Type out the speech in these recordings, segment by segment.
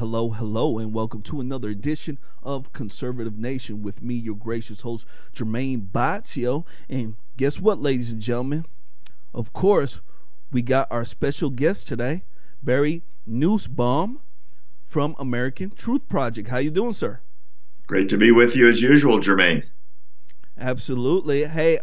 Hello, hello, and welcome to another edition of Conservative Nation with me, your gracious host, Jermaine Batzio. And guess what, ladies and gentlemen? Of course, we got our special guest today, Barry Nussbaum from American Truth Project. How you doing, sir? Great to be with you as usual, Jermaine. Absolutely. Hey,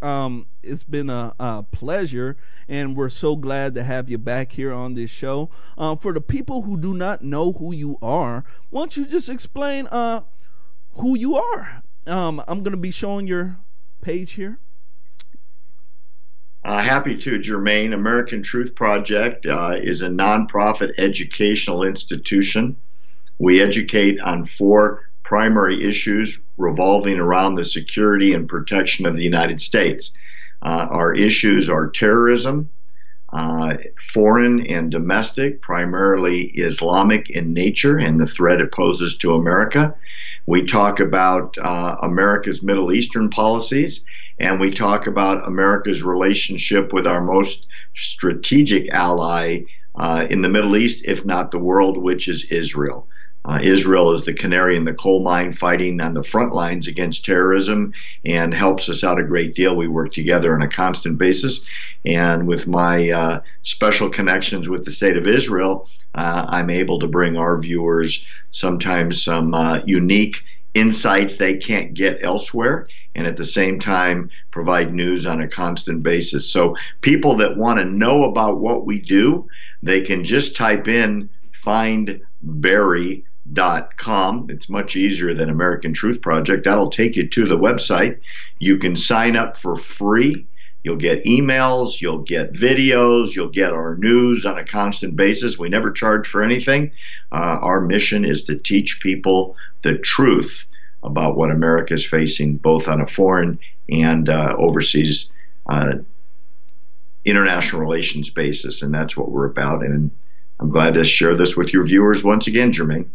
it's been a pleasure, and we're so glad to have you back here on this show. For the people who do not know who you are, why don't you just explain who you are? I'm going to be showing your page here. Happy to, Jermaine. American Truth Project is a nonprofit educational institution. We educate on four primary issues revolving around the security and protection of the United States. Our issues are terrorism, foreign and domestic, primarily Islamic in nature and the threat it poses to America. We talk about America's Middle Eastern policies, and we talk about America's relationship with our most strategic ally in the Middle East, if not the world, which is Israel. Israel is the canary in the coal mine fighting on the front lines against terrorism and helps us out a great deal. We work together on a constant basis. And with my special connections with the state of Israel, I'm able to bring our viewers sometimes some unique insights they can't get elsewhere, and at the same time provide news on a constant basis. So people that want to know about what we do, they can just type in findbarry.com. It's much easier than American Truth Project. That'll take you to the website. You can sign up for free. You'll get emails, you'll get videos, you'll get our news on a constant basis. We never charge for anything. Our mission is to teach people the truth about what America is facing, both on a foreign and overseas international relations basis, and that's what we're about. And I'm glad to share this with your viewers once again, Jermaine.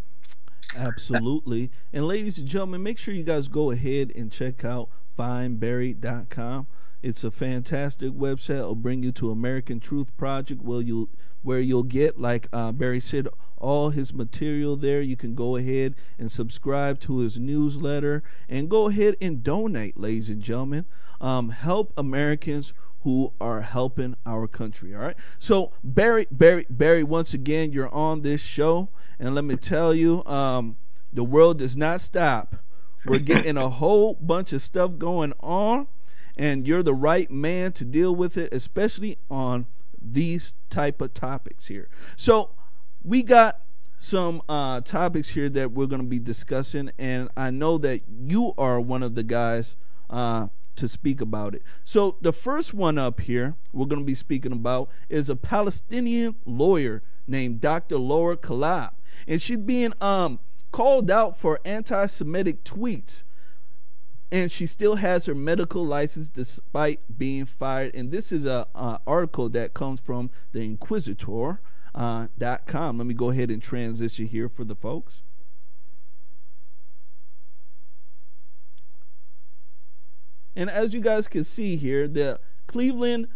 Absolutely. And ladies and gentlemen, make sure you guys go ahead and check out findbarry.com. It's a fantastic website. It'll bring you to American Truth Project, where you'll get, like Barry said, all his material there. You can go ahead and subscribe to his newsletter and go ahead and donate, ladies and gentlemen. Help Americans who are helping our country. All right. So Barry, once again, you're on this show, and let me tell you, the world does not stop. We're getting a whole bunch of stuff going on, and you're the right man to deal with it, especially on these type of topics here. So we got some topics here that we're going to be discussing, and I know that you are one of the guys to speak about it. So the first one up here we're going to be speaking about is a Palestinian lawyer named Dr. Laura Kalab, and she's being called out for anti-Semitic tweets, and she still has her medical license despite being fired. And this is a article that comes from the Inquisitor.com. Let me go ahead and transition here for the folks. And as you guys can see here, the Cleveland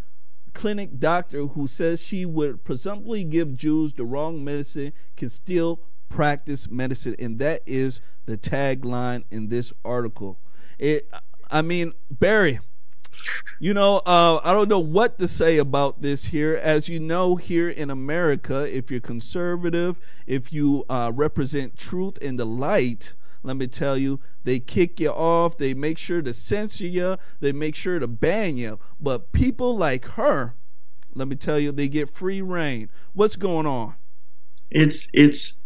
Clinic doctor who says she would presumptively give Jews the wrong medicine can still practice medicine. And that is the tagline in this article. I mean, Barry, you know, I don't know what to say about this here. As you know, here in America, if you're conservative, if you represent truth and the light, let me tell you, they kick you off. They make sure to censor you. They make sure to ban you. But people like her, let me tell you, they get free reign. What's going on? It's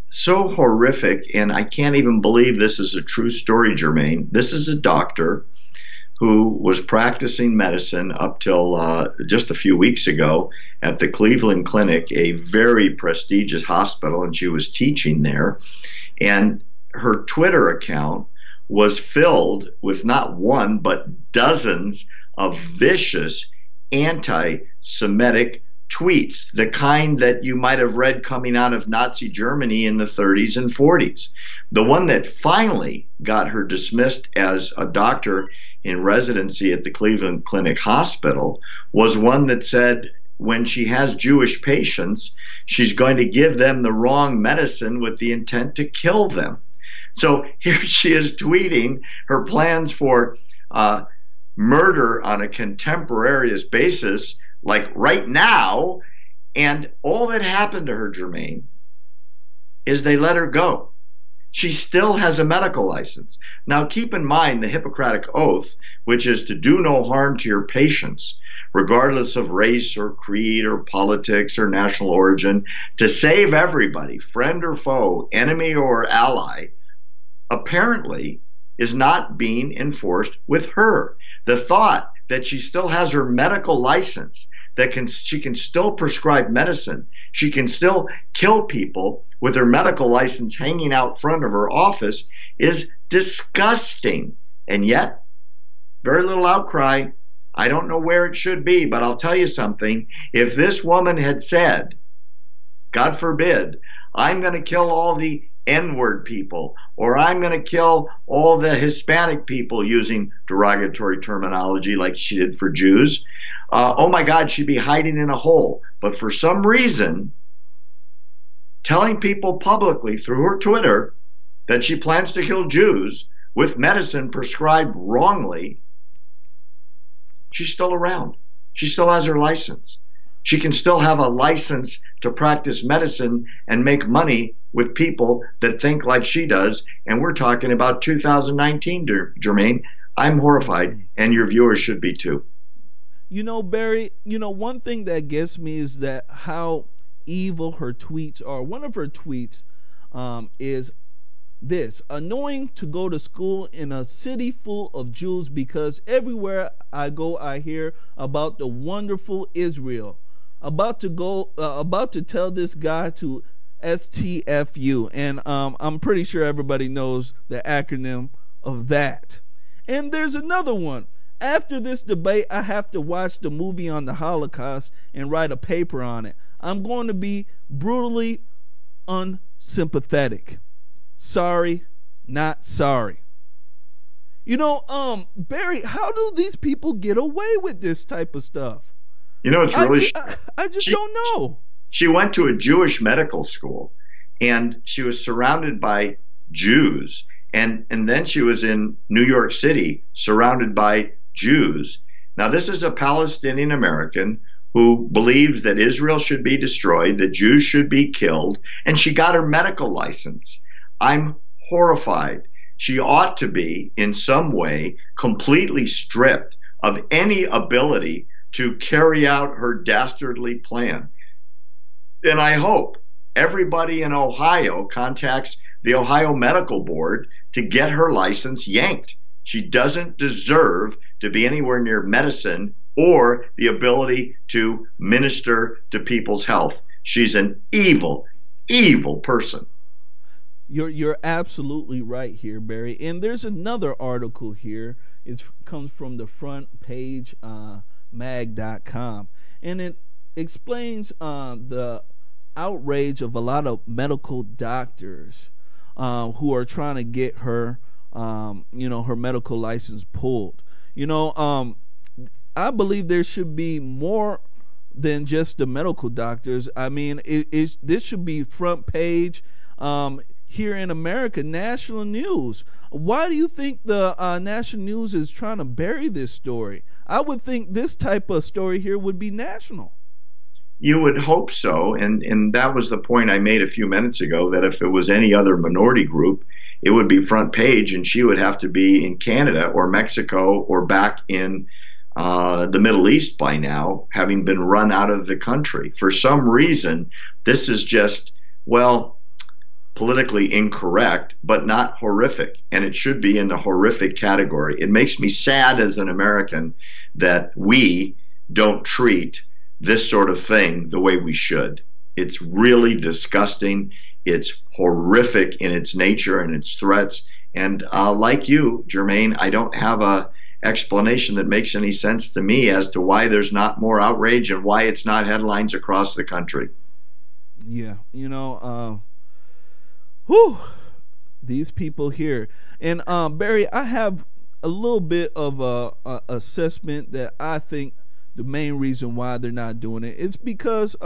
so horrific, and I can't even believe this is a true story, Jermaine. This is a doctor who was practicing medicine up till just a few weeks ago at the Cleveland Clinic, a very prestigious hospital, and she was teaching there. And her Twitter account was filled with not one, but dozens of vicious anti-Semitic tweets, the kind that you might have read coming out of Nazi Germany in the 30s and 40s. The one that finally got her dismissed as a doctor in residency at the Cleveland Clinic Hospital was one that said when she has Jewish patients, she's going to give them the wrong medicine with the intent to kill them. So here she is tweeting her plans for murder on a contemporaneous basis, like right now. And all that happened to her, Jermaine, is they let her go. She still has a medical license. Now, keep in mind the Hippocratic Oath, which is to do no harm to your patients, regardless of race or creed or politics or national origin, to save everybody, friend or foe, enemy or ally, apparently is not being enforced with her. The thought that she still has her medical license, that she can still prescribe medicine, she can still kill people with her medical license hanging out front of her office, is disgusting. And yet, very little outcry. I don't know where it should be, but I'll tell you something. If this woman had said, God forbid, I'm going to kill all the N-word people, or I'm going to kill all the Hispanic people, using derogatory terminology like she did for Jews, oh my God, she'd be hiding in a hole. But for some reason, telling people publicly through her Twitter that she plans to kill Jews with medicine prescribed wrongly, she's still around. She still has her license. She can still have a license to practice medicine and make money with people that think like she does. And we're talking about 2019, Jermaine. I'm horrified, and your viewers should be too. You know, Barry, one thing that gets me is that how evil her tweets are. One of her tweets is this: annoying to go to school in a city full of Jews, because everywhere I go I hear about the wonderful Israel. About to tell this guy to STFU, and I'm pretty sure everybody knows the acronym of that. And there's another one. After this debate, I have to watch the movie on the Holocaust and write a paper on it. I'm going to be brutally unsympathetic. Sorry, not sorry. Barry, how do these people get away with this type of stuff? It's really... I just don't know. She went to a Jewish medical school, and she was surrounded by Jews. And then she was in New York City, surrounded by Jews. Now, this is a Palestinian American who believes that Israel should be destroyed, that Jews should be killed, and she got her medical license. I'm horrified. She ought to be, in some way, completely stripped of any ability to carry out her dastardly plan. And I hope everybody in Ohio contacts the Ohio Medical Board to get her license yanked. She doesn't deserve to be anywhere near medicine or the ability to minister to people's health. She's an evil, evil person. You're absolutely right here, Barry. And there's another article here. It comes from the front page mag.com, and it explains the outrage of a lot of medical doctors who are trying to get her her medical license pulled. I believe there should be more than just the medical doctors. I mean, this should be front page here in America, national news. Why do you think the national news is trying to bury this story? I would think this type of story here would be national. You would hope so, and that was the point I made a few minutes ago, that if it was any other minority group, it would be front page, and she would have to be in Canada or Mexico or back in the Middle East by now, having been run out of the country. For some reason, this is just, well, politically incorrect, but not horrific, and it should be in the horrific category. It makes me sad as an American that we don't treat this sort of thing the way we should. It's really disgusting. It's horrific in its nature and its threats. And like you, Jermaine, I don't have a explanation that makes any sense to me as to why there's not more outrage and why it's not headlines across the country. Yeah, these people here. And Barry, I have a little bit of a assessment that I think the main reason why they're not doing it. It's because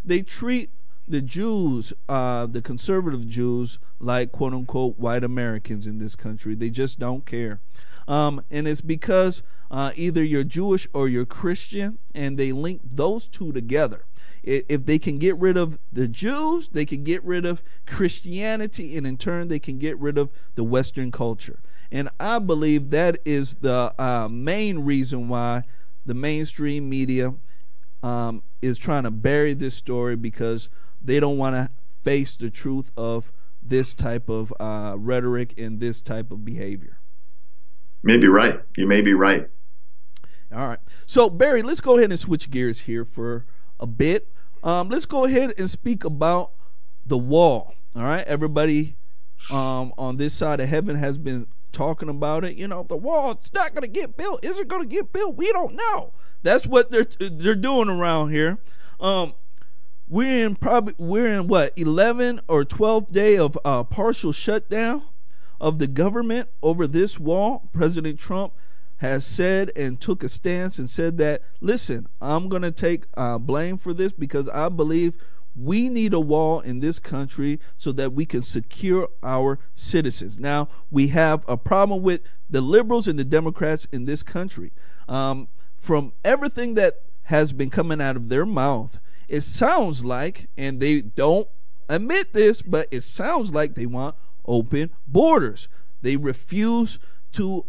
they treat the Jews, the conservative Jews, like quote unquote white Americans in this country. They just don't care. And it's because either you're Jewish or you're Christian, and they link those two together. If they can get rid of the Jews, they can get rid of Christianity, and in turn they can get rid of the Western culture. And I believe that is the main reason why the mainstream media is trying to bury this story, because they don't want to face the truth of this type of rhetoric and this type of behavior. Maybe right. You may be right. All right. So, Barry, let's go ahead and switch gears here for a bit. Let's go ahead and speak about the wall. All right. Everybody on this side of heaven has been talking about it. You know, the wall, it's not going to get built. Is it going to get built? We don't know. That's what they're doing around here. We're in what, 11th or 12th day of partial shutdown of the government over this wall. President Trump has said and took a stance and said that, listen, I'm going to take blame for this, because I believe we need a wall in this country so that we can secure our citizens. Now, we have a problem with the liberals and the Democrats in this country. From everything that has been coming out of their mouth, it sounds like, and they don't admit this, but it sounds like they want open borders. They refuse to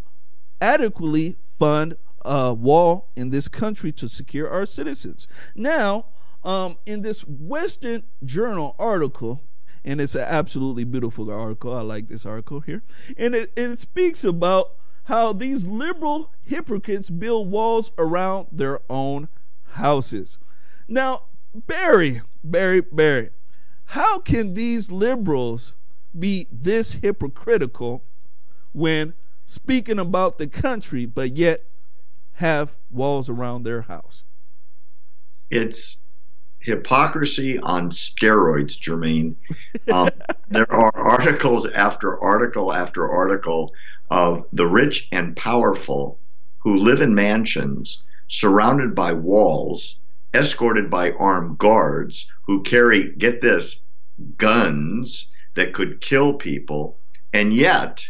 adequately fund a wall in this country to secure our citizens. Now, in this Western Journal article, and it's an absolutely beautiful article. I like this article here. And it speaks about how these liberal hypocrites build walls around their own houses. Now, Barry, how can these liberals be this hypocritical when speaking about the country, but yet have walls around their house? It's hypocrisy on steroids, Jermaine. There are articles after article after article of the rich and powerful who live in mansions surrounded by walls, escorted by armed guards who carry, get this, guns that could kill people. And yet,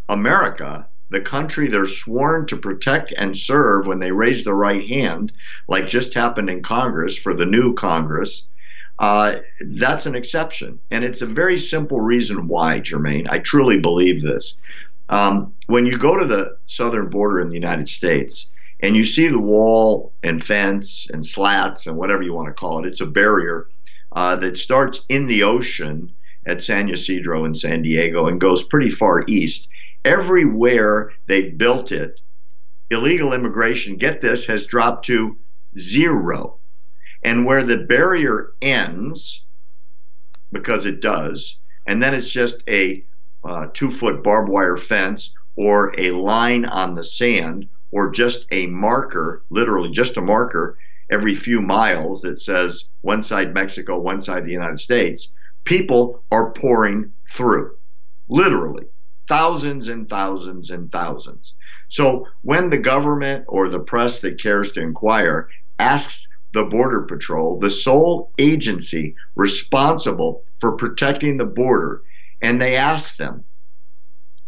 America, the country they're sworn to protect and serve when they raise the right hand, like just happened in Congress for the new Congress, that's an exception. And it's a very simple reason why, Jermaine. I truly believe this. When you go to the southern border in the United States and you see the wall and fence and slats and whatever you want to call it, it's a barrier that starts in the ocean at San Ysidro in San Diego and goes pretty far east. Everywhere they built it, illegal immigration, get this, has dropped to zero. And where the barrier ends, because it does, and then it's just a 2-foot barbed wire fence or a line on the sand or just a marker, literally just a marker every few miles that says one side Mexico, one side the United States, people are pouring through, literally. Thousands and thousands and thousands. So when the government or the press that cares to inquire asks the Border Patrol, the sole agency responsible for protecting the border, and they ask them,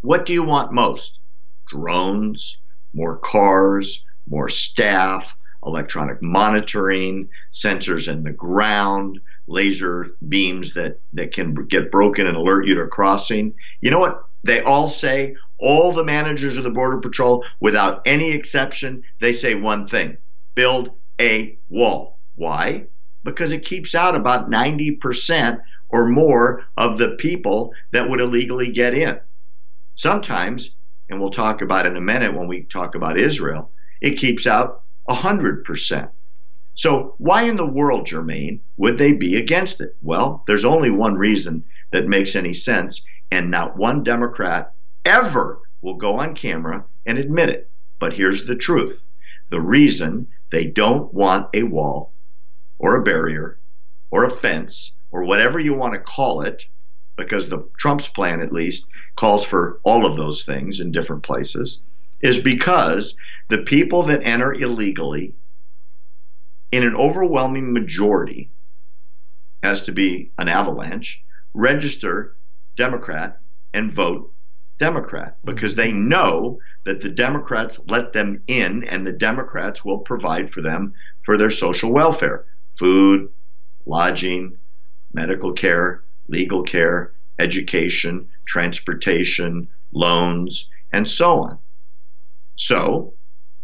what do you want most? Drones, more cars, more staff, electronic monitoring, sensors in the ground, laser beams that can get broken and alert you to crossing. You know what they all say? All the managers of the Border Patrol, without any exception, they say one thing: build a wall. Why? Because it keeps out about 90% or more of the people that would illegally get in. Sometimes, and we'll talk about it in a minute when we talk about Israel, it keeps out 100%. So why in the world, Jermaine, would they be against it? Well, there's only one reason that makes any sense, and not one Democrat ever will go on camera and admit it. But here's the truth. The reason they don't want a wall or a barrier or a fence or whatever you want to call it, because the Trump's plan at least calls for all of those things in different places, is because the people that enter illegally, in an overwhelming majority, has to be an avalanche, register Democrat and vote Democrat because they know that the Democrats let them in and the Democrats will provide for them for their social welfare, food, lodging, medical care, legal care, education, transportation, loans, and so on. So,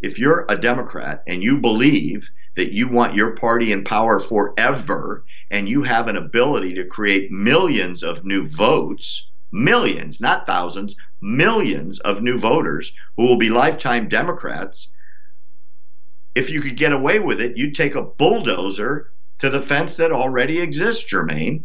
if you're a Democrat and you believe that you want your party in power forever and you have an ability to create millions of new votes, millions, not thousands, millions of new voters who will be lifetime Democrats, if you could get away with it, you'd take a bulldozer to the fence that already exists, Jermaine.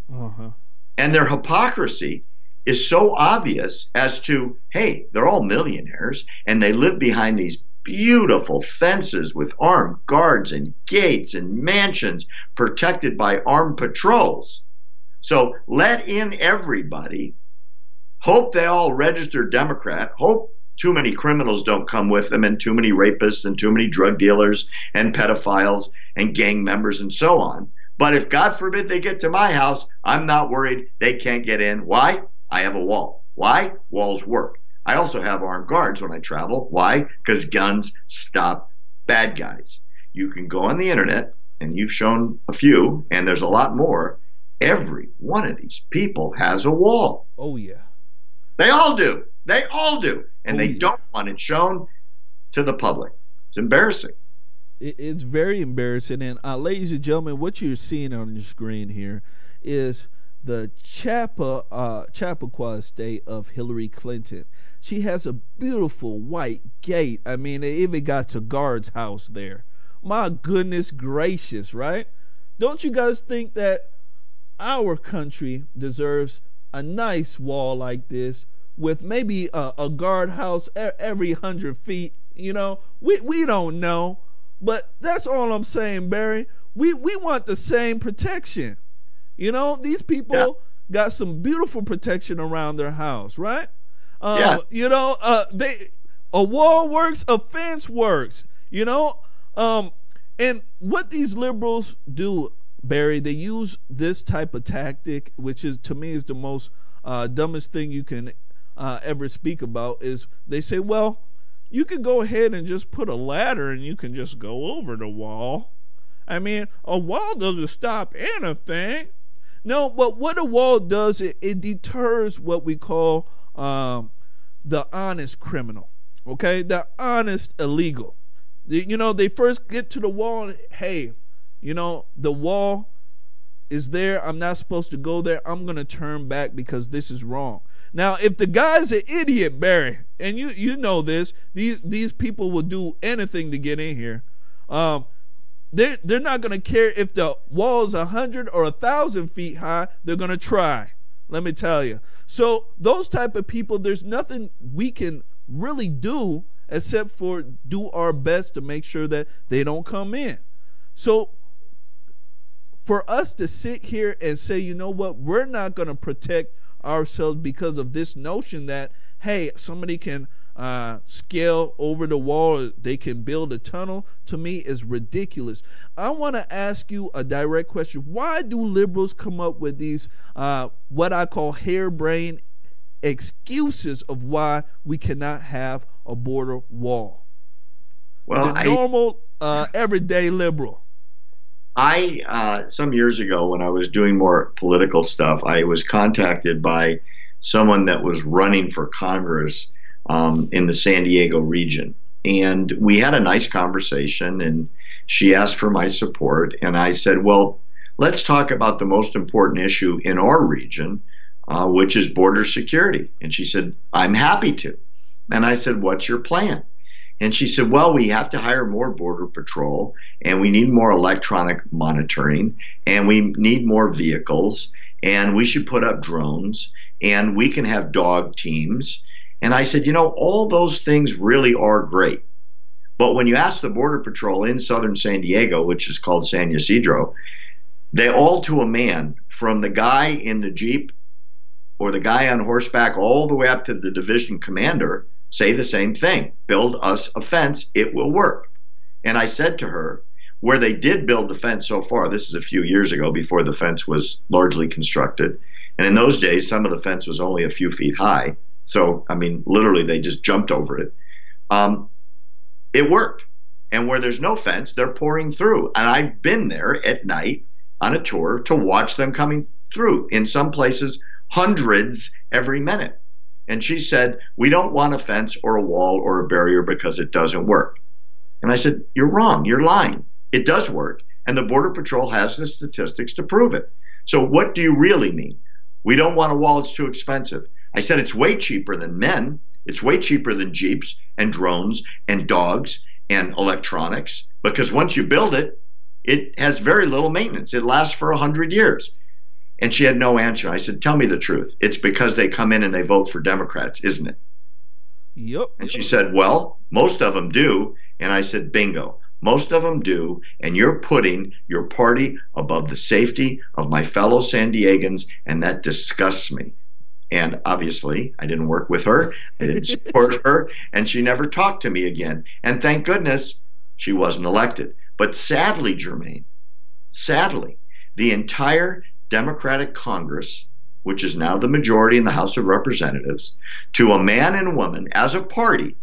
And their hypocrisy is so obvious as to, hey, they're all millionaires and they live behind these beautiful fences with armed guards and gates and mansions protected by armed patrols. So let in everybody, hope they all register Democrat, hope too many criminals don't come with them and too many rapists and too many drug dealers and pedophiles and gang members and so on. But if God forbid they get to my house, I'm not worried they can't get in. Why? I have a wall. Why? Walls work. I also have armed guards when I travel. Why? Because guns stop bad guys. You can go on the internet, and you've shown a few, and there's a lot more. Every one of these people has a wall. Oh, yeah. They all do. They all do. And they don't want it shown to the public. It's embarrassing. It's very embarrassing. And ladies and gentlemen, what you're seeing on your screen here is the Chappaqua estate of Hillary Clinton. She has a beautiful white gate. I mean, it even got a guard's house there. My goodness gracious, right? Don't you guys think that our country deserves a nice wall like this with maybe a guard house every 100 feet? You know, we don't know. But that's all I'm saying, Barry. We want the same protection. You know, these people got some beautiful protection around their house, right? You know, a wall works, a fence works, you know. And what these liberals do, Barry, they use this type of tactic, which is, to me, is the most dumbest thing you can ever speak about, is they say, well, you can go ahead and just put a ladder and you can just go over the wall. I mean, a wall doesn't stop anything. No, but what a wall does, it deters what we call the honest criminal, okay? The honest illegal. You know, they first get to the wall and, hey, you know, the wall is there. I'm not supposed to go there. I'm going to turn back because this is wrong. Now, if the guy's an idiot, Barry, and you know this, these people will do anything to get in here. They're not going to care if the wall is 100 or 1,000 feet high. They're going to try. Let me tell you. So those type of people, there's nothing we can really do except for do our best to make sure that they don't come in. So for us to sit here and say, you know what, we're not going to protect ourselves because of this notion that, hey, somebody can scale over the wall, they can build a tunnel, to me is ridiculous. I want to ask you a direct question. Why do liberals come up with these what I call harebrained excuses of why we cannot have a border wall? Well, the normal everyday liberal. Some years ago, when I was doing more political stuff, I was contacted by someone that was running for Congress in the San Diego region. And we had a nice conversation, and she asked for my support. And I said, well, let's talk about the most important issue in our region, which is border security. And she said, I'm happy to. And I said, what's your plan? And she said, well, we have to hire more border patrol, and we need more electronic monitoring, and we need more vehicles, and we should put up drones, and we can have dog teams. And I said, you know, all those things really are great. But when you ask the Border Patrol in southern San Diego, which is called San Ysidro, they all to a man, from the guy in the Jeep or the guy on horseback all the way up to the division commander, say the same thing. Build us a fence, it will work. And I said to her, where they did build the fence so far, this is a few years ago before the fence was largely constructed. And in those days, some of the fence was only a few feet high. So, I mean, literally, they just jumped over it. It worked. And where there's no fence, they're pouring through. And I've been there at night on a tour to watch them coming through. In some places, hundreds every minute. And she said, we don't want a fence or a wall or a barrier because it doesn't work. And I said, you're wrong. You're lying. It does work. And the Border Patrol has the statistics to prove it. So what do you really mean? We don't want a wall. It's too expensive. I said, it's way cheaper than men. It's way cheaper than Jeeps and drones and dogs and electronics, because once you build it, it has very little maintenance. It lasts for 100 years. And she had no answer. I said, tell me the truth. It's because they come in and they vote for Democrats, isn't it? Yep. And she said, well, most of them do. And I said, bingo. Most of them do, and you're putting your party above the safety of my fellow San Diegans, and that disgusts me. And obviously, I didn't work with her, I didn't support her, and she never talked to me again. And thank goodness she wasn't elected. But sadly, Jermaine, sadly, the entire Democratic Congress, which is now the majority in the House of Representatives, to a man and woman as a party,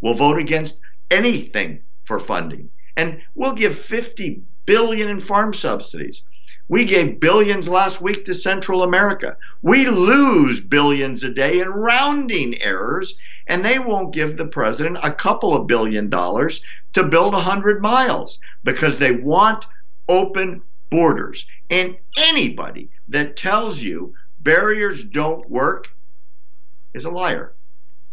will vote against anything for funding. And we'll give $50 billion in farm subsidies. We gave billions last week to Central America. We lose billions a day in rounding errors, and they won't give the president a couple of $1 billion to build 100 miles because they want open borders. And anybody that tells you barriers don't work is a liar.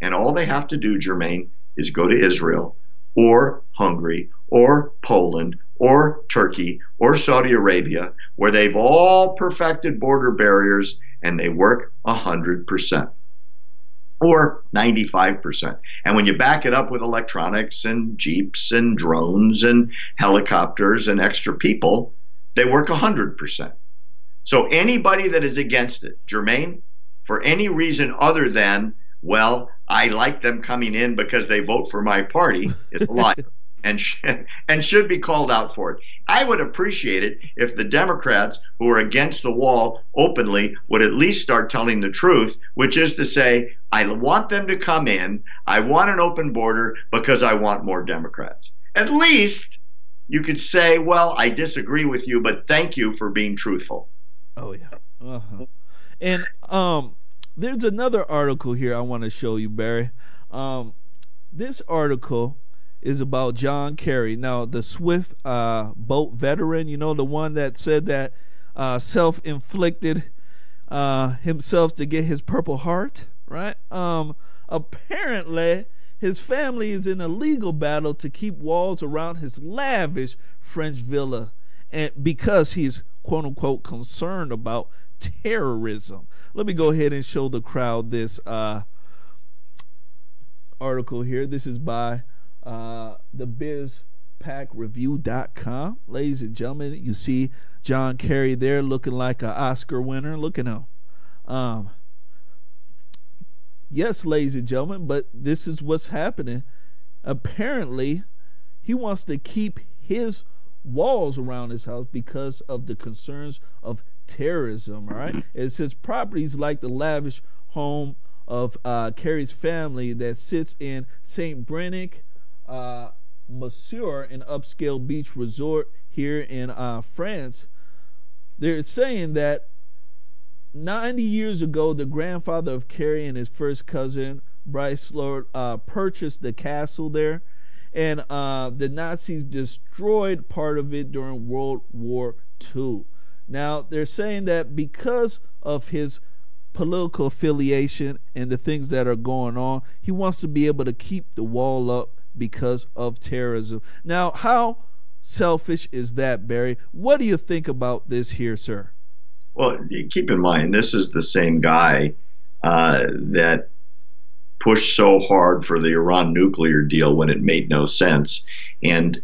And all they have to do, Jermaine, is go to Israel or Hungary or Poland or Turkey or Saudi Arabia, where they've all perfected border barriers and they work 100% or 95%. And when you back it up with electronics and Jeeps and drones and helicopters and extra people, they work 100%. So anybody that is against it, Jermaine, for any reason other than, well, I like them coming in because they vote for my party, is a liar. And should be called out for it. I would appreciate it if the Democrats who are against the wall openly would at least start telling the truth, which is to say, I want them to come in, I want an open border because I want more Democrats. At least you could say, well, I disagree with you, but thank you for being truthful. Oh, yeah. Uh-huh. And there's another article here I want to show you, Barry. This article is about John Kerry. Now, the Swift boat veteran, you know, the one that said that self-inflicted himself to get his Purple Heart, right? Apparently, his family is in a legal battle to keep walls around his lavish French villa, and because he's quote-unquote concerned about terrorism. Let me go ahead and show the crowd this article here. This is by thebizpackreview.com. Ladies and gentlemen, you see John Kerry there looking like an Oscar winner. Look at him. Yes, ladies and gentlemen, but this is what's happening. Apparently, he wants to keep his walls around his house because of the concerns of terrorism. All right. It says properties like the lavish home of Kerry's family that sits in St. Brennick, Monsieur, an upscale beach resort here in France. They're saying that 90 years ago, the grandfather of Kerry and his first cousin, Bryce Lord, purchased the castle there, and the Nazis destroyed part of it during World War II. Now, they're saying that because of his political affiliation and the things that are going on, he wants to be able to keep the wall up because of terrorism. Now, how selfish is that, Barry? What do you think about this here, sir? Well, keep in mind, this is the same guy that pushed so hard for the Iran nuclear deal when it made no sense and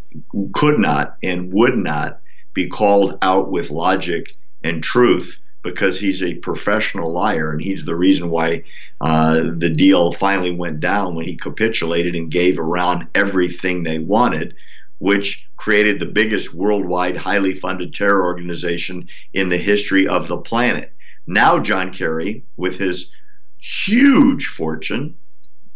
could not and would not be called out with logic and truth because he's a professional liar, and he's the reason why the deal finally went down when he capitulated and gave Iran everything they wanted, which created the biggest worldwide highly funded terror organization in the history of the planet. Now John Kerry, with his huge fortune,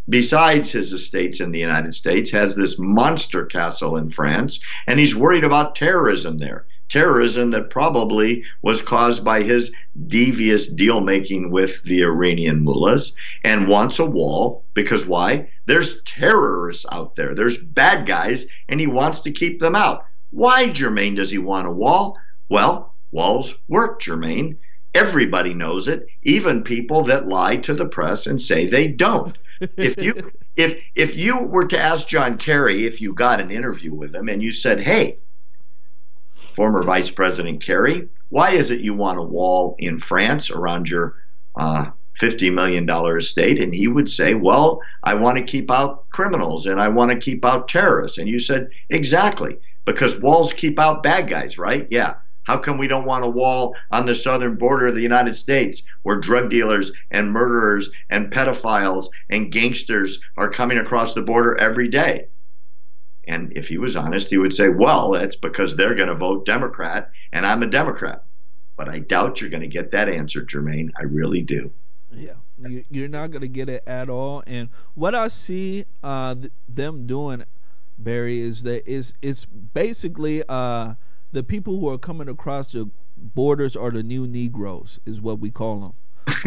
besides his estates in the United States, has this monster castle in France, and he's worried about terrorism there. Terrorism that probably was caused by his devious deal making with the Iranian mullahs, and wants a wall because why? There's terrorists out there. There's bad guys, and he wants to keep them out. Why, Jermaine, does he want a wall? Well, walls work, Jermaine. Everybody knows it, even people that lie to the press and say they don't. If you were to ask John Kerry, if you got an interview with him and you said, hey, former Vice President Kerry, why is it you want a wall in France around your $50 million estate? And he would say, well, I want to keep out criminals and I want to keep out terrorists. And you said, exactly, because walls keep out bad guys, right? Yeah. How come we don't want a wall on the southern border of the United States where drug dealers and murderers and pedophiles and gangsters are coming across the border every day? And if he was honest, he would say, well, that's because they're going to vote Democrat and I'm a Democrat. But I doubt you're going to get that answer, Jermaine. I really do. Yeah, you're not going to get it at all. And what I see them doing, Barry, is that it's basically the people who are coming across the borders are the new Negroes, is what we call them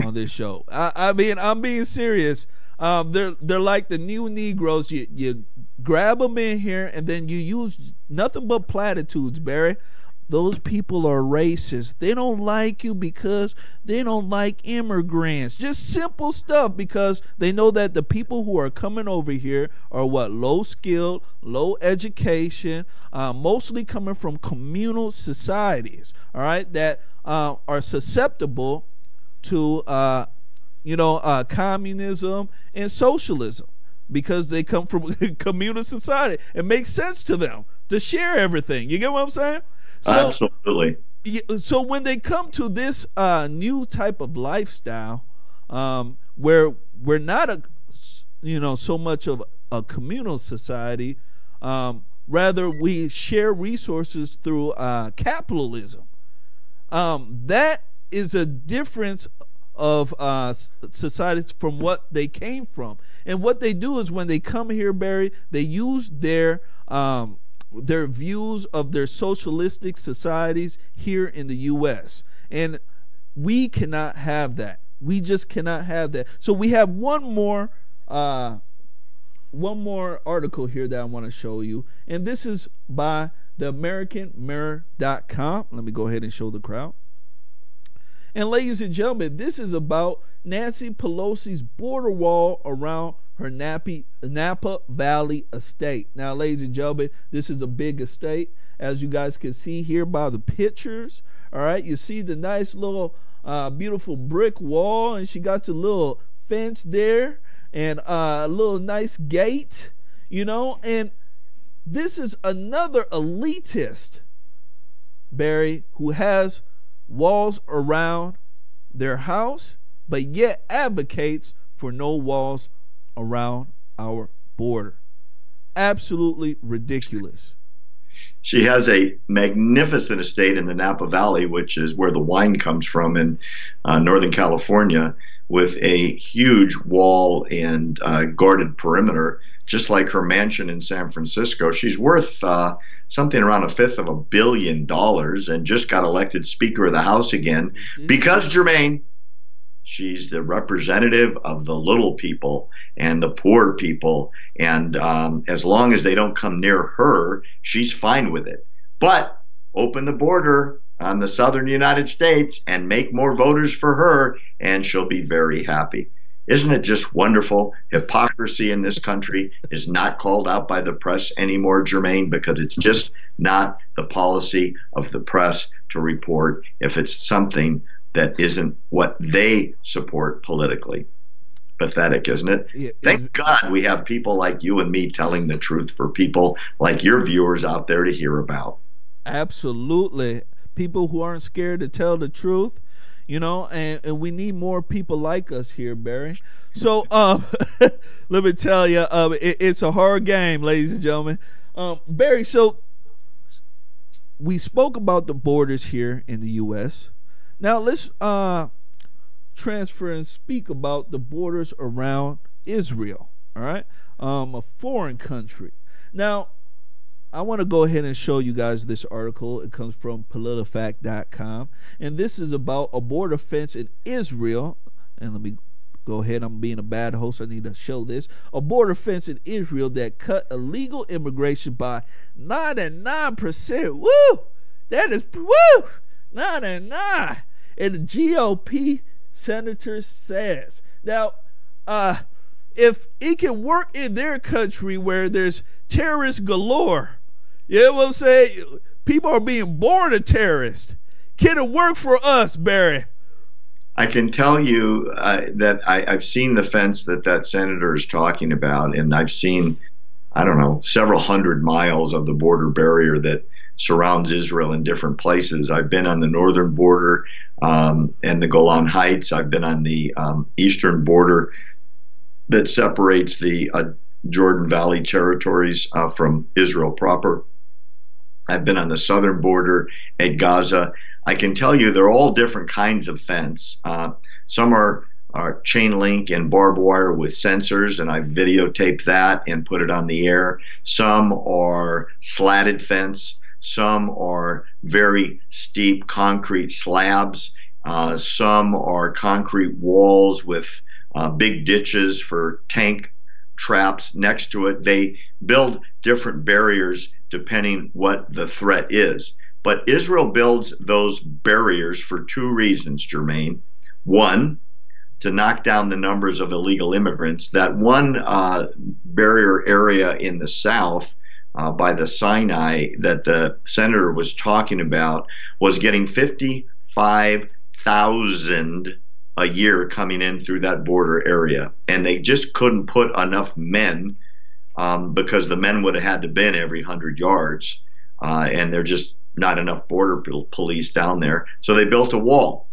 on this show. I mean, I'm being serious. They're like the new Negroes. You grab them in here, and then you use nothing but platitudes, Barry. Those people are racist. They don't like you because they don't like immigrants. Just simple stuff, because they know that the people who are coming over here are what? Low skilled, low education, mostly coming from communal societies, all right, that are susceptible to communism and socialism, because they come from a communal society. It makes sense to them to share everything. You get what I'm saying? So, absolutely. So when they come to this new type of lifestyle, where we're not so much of a communal society, rather we share resources through capitalism. That is a difference of societies from what they came from. And what they do is when they come here, Barry, they use their views of their socialistic societies here in the U.S. And we cannot have that. We just cannot have that. So we have one more article here that I want to show you. And this is by the AmericanMirror.com. Let me go ahead and show the crowd. And ladies and gentlemen, this is about Nancy Pelosi's border wall around her Napa Valley estate. Now, ladies and gentlemen, this is a big estate, as you guys can see here by the pictures. All right, you see the nice little beautiful brick wall, and she got the little fence there and a little nice gate, and this is another elitist, Barry, who has walls around their house, but yet advocates for no walls around our border. Absolutely ridiculous. She has a magnificent estate in the Napa Valley, which is where the wine comes from in Northern California, with a huge wall and guarded perimeter, just like her mansion in San Francisco. She's worth something around $500 million and just got elected Speaker of the House again because, Jermaine, she's the representative of the little people and the poor people, and as long as they don't come near her, she's fine with it. But open the border on the southern United States and make more voters for her, and she'll be very happy. Isn't it just wonderful? Hypocrisy in this country is not called out by the press anymore, Jermaine, because it's just not the policy of the press to report if it's something that isn't what they support politically. Pathetic, isn't it? Yeah, thank God we have people like you and me telling the truth for people like your viewers out there to hear about. Absolutely. People who aren't scared to tell the truth. you know, and we need more people like us here, Barry. So let me tell you, it's a hard game, ladies and gentlemen. Barry, so we spoke about the borders here in the U.S. Now let's transfer and speak about the borders around Israel. All right, a foreign country. Now, I want to go ahead and show you guys this article. It comes from politifact.com, and this is about a border fence in Israel. And let me go ahead. I'm being a bad host. I need to show this. A border fence in Israel that cut illegal immigration by 99%. Woo! That is, woo! 99. And the GOP senator says. Now, if it can work in their country where there's terrorists galore, you know what I'm saying? People are being born a terrorist. Can it work for us, Barry? I can tell you that I've seen the fence that senator is talking about, and I've seen, I don't know, several hundred miles of the border barrier that surrounds Israel in different places. I've been on the northern border and the Golan Heights. I've been on the eastern border that separates the Jordan Valley territories from Israel proper. I've been on the southern border at Gaza. I can tell you they're all different kinds of fence. Some are chain link and barbed wire with sensors, and I've videotaped that and put it on the air. Some are slatted fence. Some are very steep concrete slabs. Some are concrete walls with big ditches for tank traps next to it. They build different barriers depending what the threat is. But Israel builds those barriers for two reasons, Jermaine. One, to knock down the numbers of illegal immigrants. That one barrier area in the south by the Sinai that the senator was talking about was getting 55,000 a year coming in through that border area. And they just couldn't put enough men because the men would have had to been every 100 yards. And they're just not enough border police down there. So they built a wall.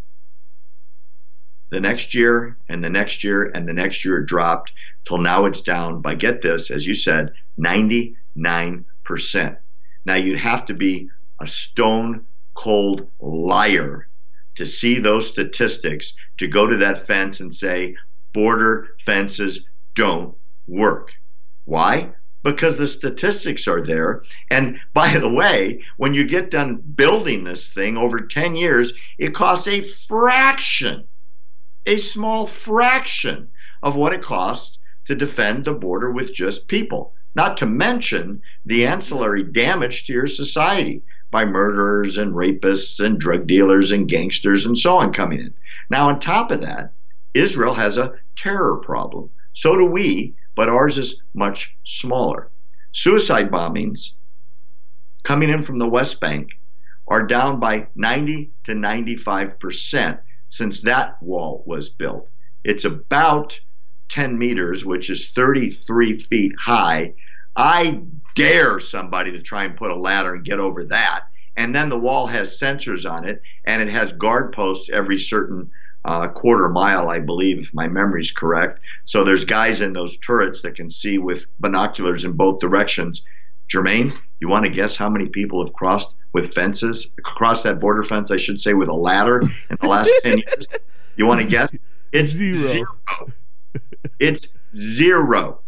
The next year and the next year and the next year it dropped till now it's down by, get this, as you said, 99%. Now you'd have to be a stone cold liar to see those statistics, to go to that fence and say border fences don't work. Why? Because the statistics are there. And by the way, when you get done building this thing over 10 years, it costs a fraction, a small fraction of what it costs to defend the border with just people. Not to mention the ancillary damage to your society by murderers and rapists and drug dealers and gangsters and so on coming in. Now, on top of that, Israel has a terror problem. So do we, but ours is much smaller. Suicide bombings coming in from the West Bank are down by 90 to 95% since that wall was built. It's about 10 meters, which is 33 feet high. I dare somebody to try and put a ladder and get over that. And then the wall has sensors on it, and it has guard posts every certain quarter mile, I believe, if my memory's correct. So there's guys in those turrets that can see with binoculars in both directions. Jermaine, you want to guess how many people have crossed with fences, across that border fence, I should say, with a ladder in the last 10 years? You want to guess? It's zero. It's zero.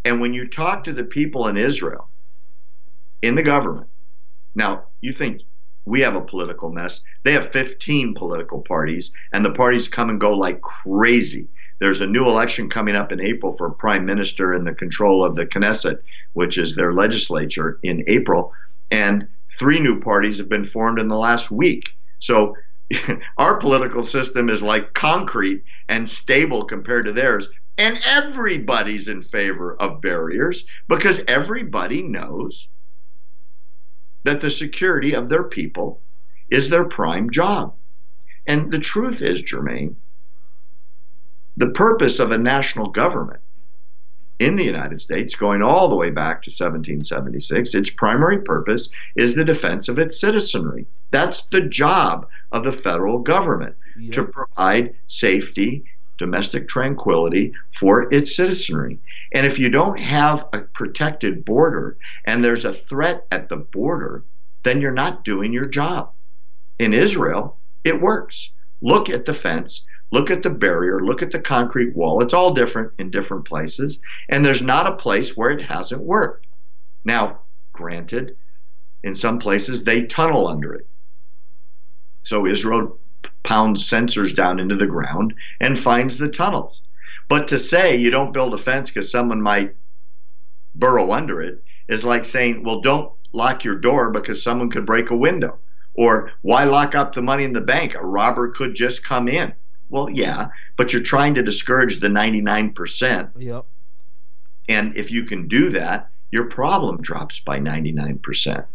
And when you talk to the people in Israel, in the government, now you think we have a political mess. They have 15 political parties, and the parties come and go like crazy. There's a new election coming up in April for prime minister and the control of the Knesset, which is their legislature, in April. And 3 new parties have been formed in the last week. So our political system is like concrete and stable compared to theirs. And everybody's in favor of barriers because everybody knows that the security of their people is their prime job. And the truth is, Jermaine, the purpose of a national government in the United States, going all the way back to 1776. Its primary purpose is the defense of its citizenry. That's the job of the federal government, to Yep. provide safety, domestic tranquility for its citizenry. And if you don't have a protected border and there's a threat at the border, then you're not doing your job. In Israel, it works. Look at the fence, look at the barrier, look at the concrete wall. It's all different in different places, and there's not a place where it hasn't worked. Now, granted, in some places they tunnel under it. So Israel pounds sensors down into the ground and finds the tunnels. But to say you don't build a fence because someone might burrow under it is like saying, well, don't lock your door because someone could break a window. Or why lock up the money in the bank? A robber could just come in. Well, yeah, but you're trying to discourage the 99%. Yep. And if you can do that, your problem drops by 99%.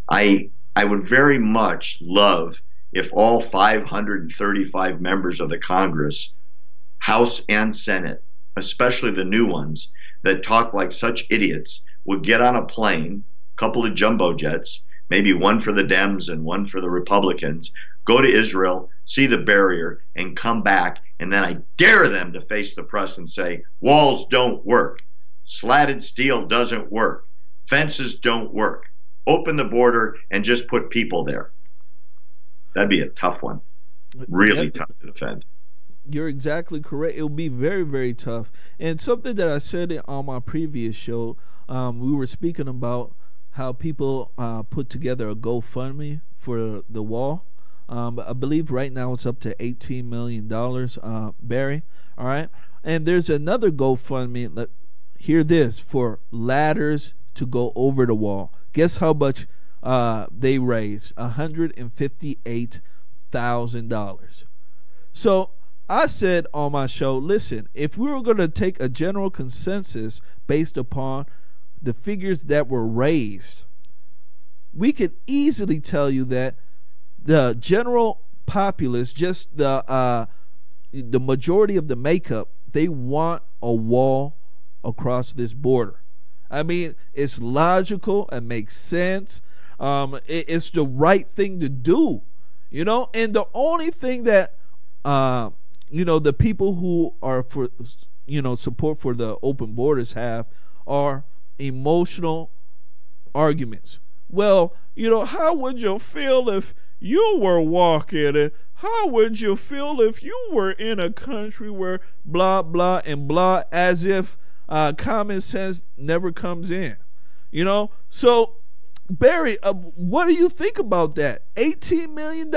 I would very much love if all 535 members of the Congress, House and Senate, especially the new ones that talk like such idiots, would get on a plane, a couple of jumbo jets, maybe one for the Dems and one for the Republicans, go to Israel, see the barrier, and come back. And then I dare them to face the press and say, walls don't work. Slatted steel doesn't work. Fences don't work. Open the border and just put people there. That'd be a tough one. Really tough to defend. You're exactly correct. It'll be very, very tough. And something that I said on my previous show, we were speaking about how people put together a GoFundMe for the wall. I believe right now it's up to $18 million, Barry. All right. And there's another GoFundMe, hear this, for ladders to go over the wall. Guess how much they raised? $158,000. So I said on my show, listen, if we were going to take a general consensus based upon the figures that were raised, we could easily tell you that the general populace, just the majority of the makeup, they want a wall across this border. I mean, it's logical. It makes sense. It's the right thing to do, you know. And the only thing that, you know, the people who are for, you know, support for the open borders have are emotional arguments. Well, you know, how would you feel if you were walking, and how would you feel if you were in a country where blah, blah, and blah, as if common sense never comes in, you know? So, Barry, what do you think about that? $18 million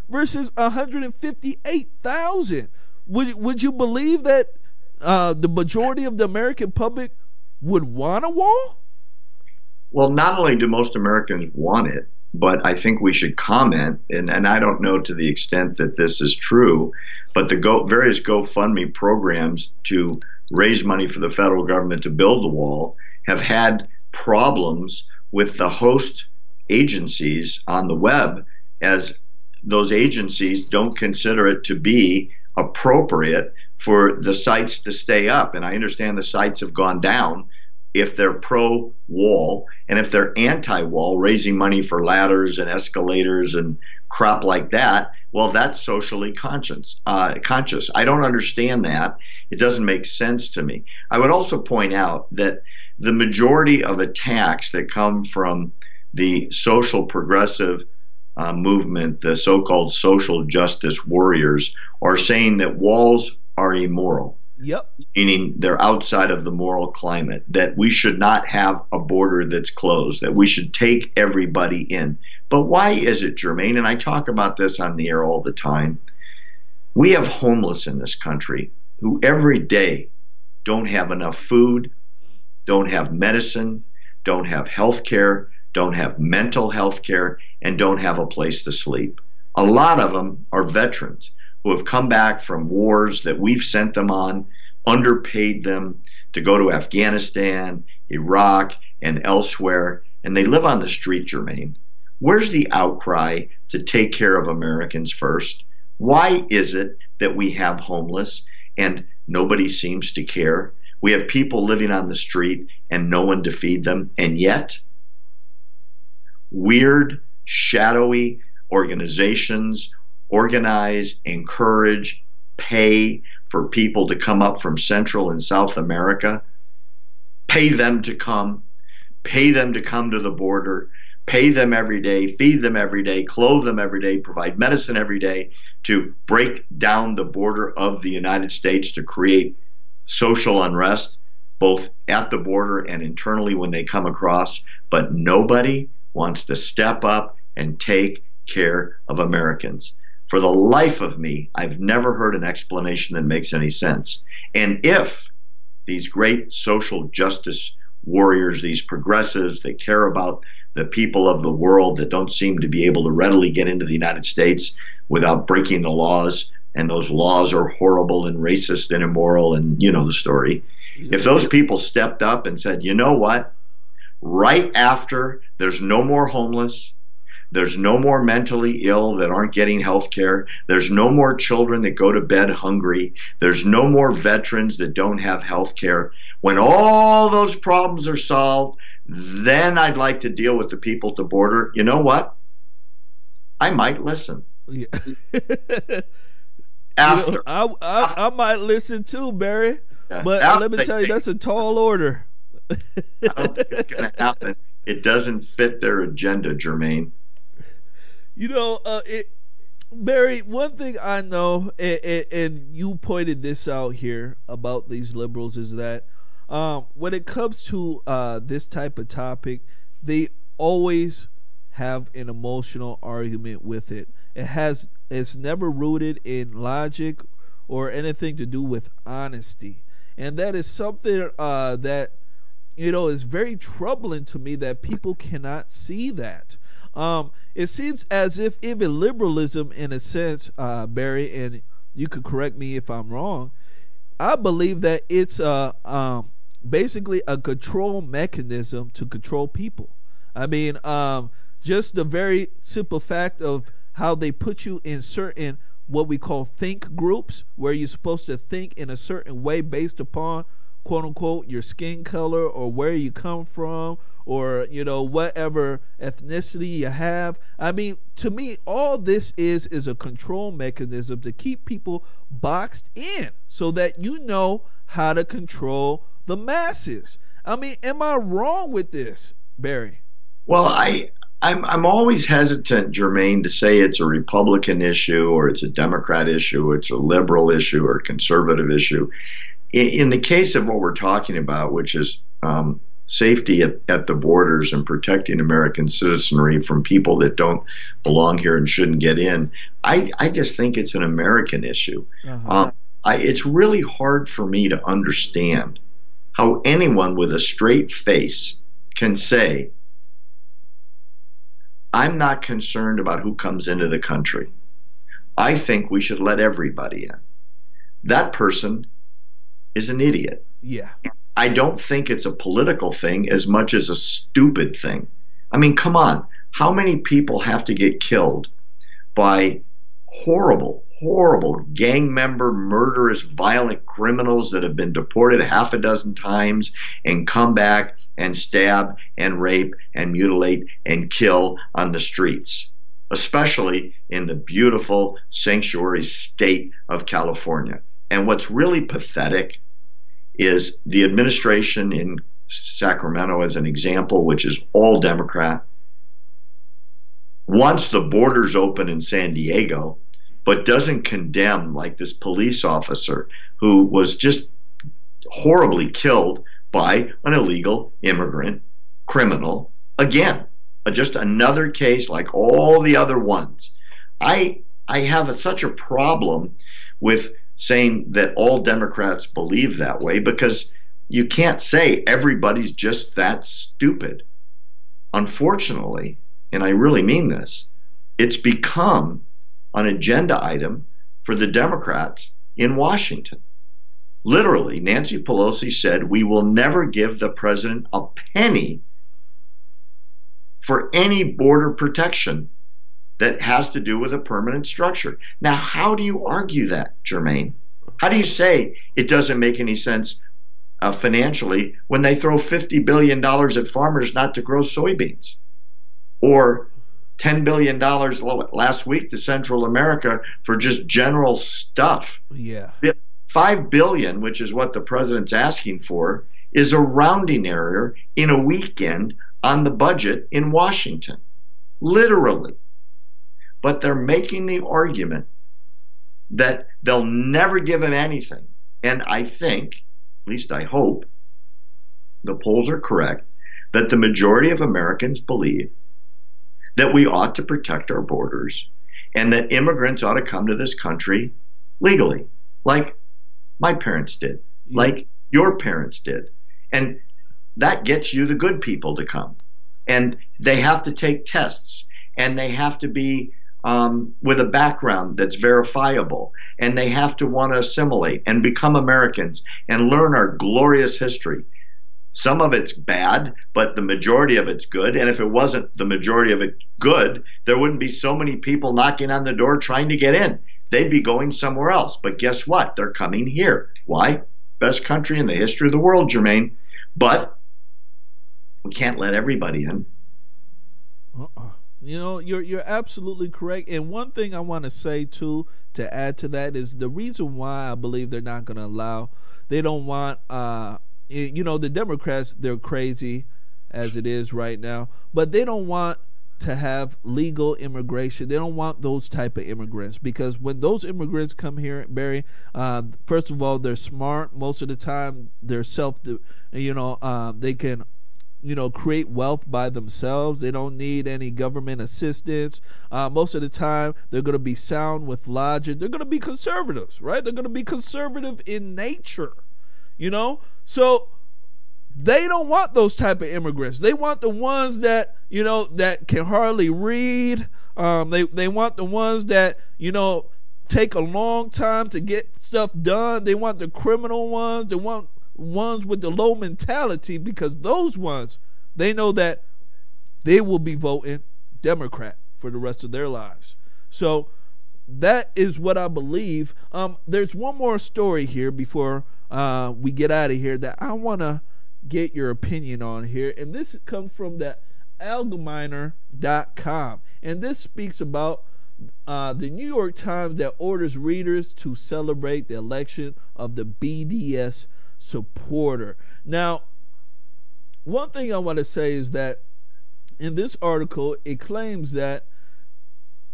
versus $158,000. Would you believe that the majority of the American public would want a wall? Well, not only do most Americans want it, but I think we should comment, and I don't know to the extent that this is true, but the various GoFundMe programs to raise money for the federal government to build the wall have had problems with the host agencies on the web, as those agencies don't consider it to be appropriate for the sites to stay up. And I understand the sites have gone down if they're pro-wall, and if they're anti-wall, raising money for ladders and escalators and crap like that, well, that's socially conscious. I don't understand that. It doesn't make sense to me. I would also point out that the majority of attacks that come from the social progressive movement, the so-called social justice warriors, are saying that walls are immoral. Yep. Meaning they're outside of the moral climate, that we should not have a border that's closed, that we should take everybody in. But why is it, Jermaine? And I talk about this on the air all the time. We have homeless in this country who every day don't have enough food, don't have medicine, don't have health care, don't have mental health care, and don't have a place to sleep. A lot of them are veterans who have come back from wars that we've sent them on, underpaid them to go to Afghanistan, Iraq, and elsewhere, and they live on the street, Jermaine. Where's the outcry to take care of Americans first? Why is it that we have homeless and nobody seems to care? We have people living on the street and no one to feed them. And yet, weird, shadowy organizations organize, encourage, pay for people to come up from Central and South America, pay them to come to the border, pay them every day, feed them every day, clothe them every day, provide medicine every day to break down the border of the United States to create social unrest, both at the border and internally when they come across. But nobody wants to step up and take care of Americans. For the life of me, I've never heard an explanation that makes any sense. And if these great social justice warriors, these progressives, they care about the people of the world that don't seem to be able to readily get into the United States without breaking the laws, and those laws are horrible and racist and immoral, and you know the story. If those people stepped up and said, you know what, right after there's no more homeless, there's no more mentally ill that aren't getting health care. There's no more children that go to bed hungry. There's no more veterans that don't have health care. When all those problems are solved, then I'd like to deal with the people at the border. You know what? I might listen. Yeah. After. You know, I might listen too, Barry. Yeah. But After let me tell you, that's a tall order. I don't think it's going to happen. It doesn't fit their agenda, Jermaine. You know, Barry, one thing I know, and you pointed this out here about these liberals, is that when it comes to this type of topic, they always have an emotional argument with it. It's never rooted in logic or anything to do with honesty. And that is something that, you know, is very troubling to me, that people cannot see that. It seems as if even liberalism, in a sense, Barry, and you could correct me if I'm wrong, I believe that it's basically a control mechanism to control people. I mean, just the very simple fact of how they put you in certain what we call think groups, where you're supposed to think in a certain way based upon, quote unquote, your skin color or where you come from, or, you know, whatever ethnicity you have. I mean, to me, all this is a control mechanism to keep people boxed in so that you know how to control the masses. I mean, am I wrong with this, Barry? Well, I'm always hesitant, Jermaine, to say it's a Republican issue or it's a Democrat issue, or it's a liberal issue or a conservative issue. In the case of what we're talking about, which is safety at the borders and protecting American citizenry from people that don't belong here and shouldn't get in, I just think it's an American issue. It's really hard for me to understand how anyone with a straight face can say, I'm not concerned about who comes into the country. I think we should let everybody in. That person is an idiot. Yeah. I don't think it's a political thing as much as a stupid thing. I mean, come on. How many people have to get killed by horrible, horrible gang member, murderous, violent criminals that have been deported half a dozen times and come back and stab and rape and mutilate and kill on the streets, especially in the beautiful sanctuary state of California? And what's really pathetic is the administration in Sacramento, as an example, which is all Democrat, wants the borders open in San Diego, but doesn't condemn, like this police officer who was just horribly killed by an illegal immigrant criminal. Again, just another case like all the other ones. I have such a problem with saying that all Democrats believe that way, because you can't say everybody's just that stupid. Unfortunately, and I really mean this, it's become an agenda item for the Democrats in Washington. Literally, Nancy Pelosi said, we will never give the president a penny for any border protection that has to do with a permanent structure. Now, how do you argue that, Jermaine? How do you say it doesn't make any sense financially when they throw $50 billion at farmers not to grow soybeans, or $10 billion last week to Central America for just general stuff. Yeah. $5 billion, which is what the president's asking for, is a rounding error in a weekend on the budget in Washington, literally. But they're making the argument that they'll never give him anything. And I think, at least I hope, the polls are correct, that the majority of Americans believe that we ought to protect our borders and that immigrants ought to come to this country legally, like my parents did, like your parents did. And that gets you the good people to come. And they have to take tests, and they have to be with a background that's verifiable, and they have to want to assimilate and become Americans and learn our glorious history. Some of it's bad, but the majority of it's good. And if it wasn't the majority of it good, there wouldn't be so many people knocking on the door trying to get in. They'd be going somewhere else. But guess what? They're coming here. Why? Best country in the history of the world, Jermaine. But we can't let everybody in. You know, you're absolutely correct. And one thing I want to say too, to add to that, is the reason why I believe they're not going to allow. They don't want. You know, the Democrats, they're crazy as it is right now, but they don't want to have legal immigration. They don't want those type of immigrants, because when those immigrants come here, Barry, first of all, they're smart. Most of the time, they're they can, create wealth by themselves. They don't need any government assistance. Most of the time, they're going to be sound with logic. They're going to be conservatives, right? They're going to be conservative in nature. So they don't want those type of immigrants. They want the ones that, that can hardly read. They want the ones that, take a long time to get stuff done. They want the criminal ones. They want ones with the low mentality, because those ones, they know that they will be voting Democrat for the rest of their lives. So that is what I believe. There's one more story here before we get out of here that I want to get your opinion on here. And this comes from the Allgemeiner.com. And this speaks about the New York Times that orders readers to celebrate the election of the BDS supporter. Now, one thing I want to say is that in this article, it claims that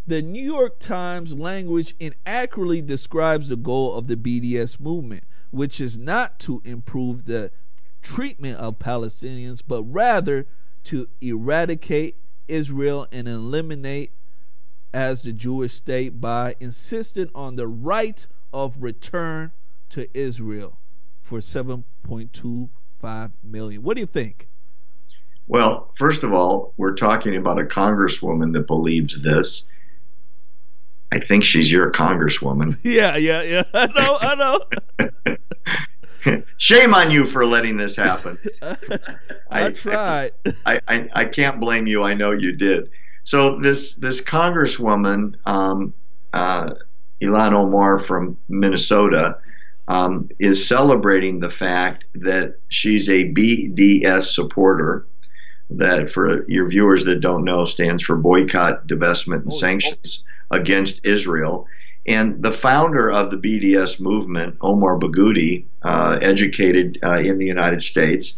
the New York Times language inaccurately describes the goal of the BDS movement, which is not to improve the treatment of Palestinians, but rather to eradicate Israel and eliminate as the Jewish state by insisting on the right of return to Israel for $7.25 million. What do you think? Well, first of all, we're talking about a congresswoman that believes this. I think she's your congresswoman. Yeah. I know. Shame on you for letting this happen. I tried. I can't blame you. I know you did. So this congresswoman, Ilhan Omar from Minnesota, is celebrating the fact that she's a BDS supporter. That, for your viewers that don't know, stands for Boycott, Divestment, and Sanctions against Israel. And the founder of the BDS movement, Omar Baghouti, educated in the United States,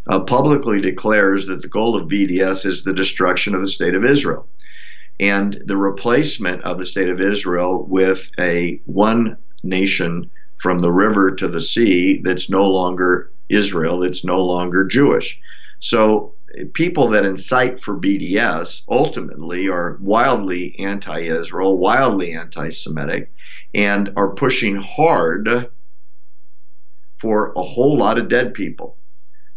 publicly declares that the goal of BDS is the destruction of the state of Israel and the replacement of the state of Israel with a one nation from the river to the sea that's no longer Israel, it's no longer Jewish. So people that incite for BDS ultimately are wildly anti-Israel, wildly anti-Semitic, and are pushing hard for a whole lot of dead people.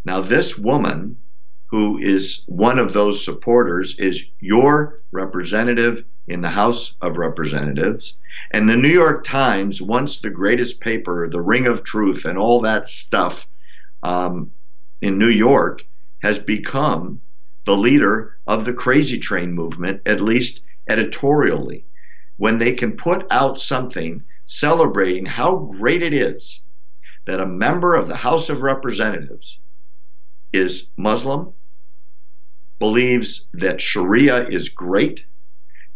Now, this woman, who is one of those supporters, is your representative in the House of Representatives. And the New York Times, once the greatest paper, the Ring of Truth, and all that stuff in New York, has become the leader of the crazy train movement, at least editorially. When they can put out something celebrating how great it is that a member of the House of Representatives is Muslim, believes that Sharia is great,